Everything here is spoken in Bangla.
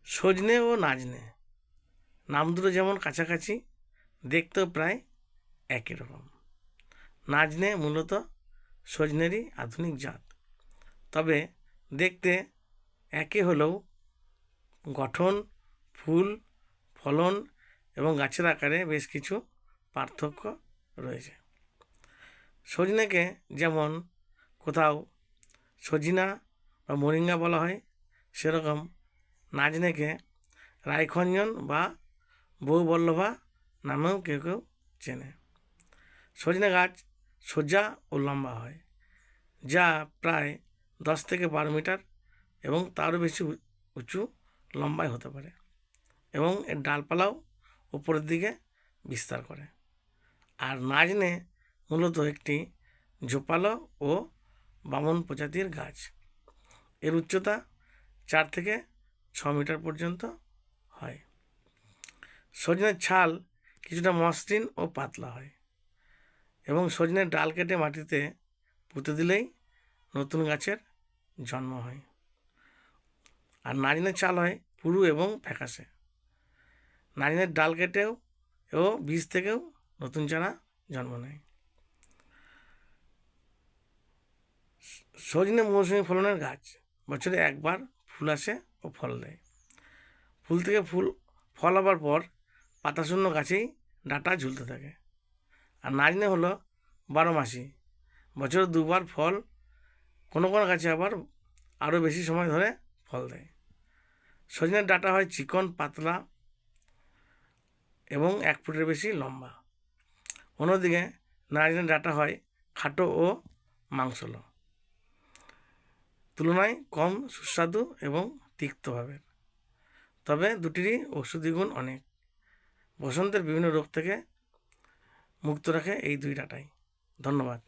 সজনে ও নাজনে নাম দুটো যেমন কাছাকাছি, দেখতেও প্রায় একই রকম। নাজনে মূলত সজনেরই আধুনিক জাত, তবে দেখতে একই হলেও গঠন, ফুল, ফলন এবং গাছের আকারে বেশ কিছু পার্থক্য রয়েছে। সজনেকে যেমন কোথাও সজিনা বা মোরিঙ্গা বলা হয়, সেরকম নাজনেকে রাইখঞ্জন বা বহুবল্লভা নামেও কেউ কেউ চেনে। সজনে গাছ সোজা ও লম্বা হয়, যা প্রায় 10 থেকে 12 মিটার এবং তারও বেশি উঁচু লম্বায় হতে পারে, এবং এর ডালপালাও উপরের দিকে বিস্তার করে। আর নাজনে মূলত একটি ঝোপালো ও বামন প্রজাতির গাছ। এর উচ্চতা 4 থেকে 6 মিটার পর্যন্ত হয়। সজনের ছাল কিছুটা মসৃণ ও পাতলা হয়, এবং সজনের ডাল কেটে মাটিতে পুঁতে দিলেই নতুন গাছের জন্ম হয়। আর নাজনের ছাল হয় পুরু এবং ফ্যাকাশে। নাজনের ডাল কেটেও ও বীজ থেকেও নতুন চারা জন্ম নেয়। সজনে মৌসুমি ফলনের গাছ, বছরে একবার ফুল আসে ও ফল দেয়। ফুল থেকে ফল হবার পর পাতাশূন্য গাছেই ডাঁটা ঝুলতে থাকে। আর নাজনে হলো 12 মাসি, বছরে দুবার ফল, কোনো কোনো গাছে আবার আরও বেশি সময় ধরে ফল দেয়। সজনের ডাঁটা হয় চিকন, পাতলা এবং 1 ফুটের বেশি লম্বা। অন্যদিকে নাজনের ডাঁটা হয় খাটো ও মাংসল, তুলনায় কম সুস্বাদু এবং তিক্তভাবে। তবে দুটিরই ঔষধি গুণ অনেক। বসন্তের বিভিন্ন রোগ থেকে মুক্ত রাখে এই দুই ডাঁটাই। ধন্যবাদ।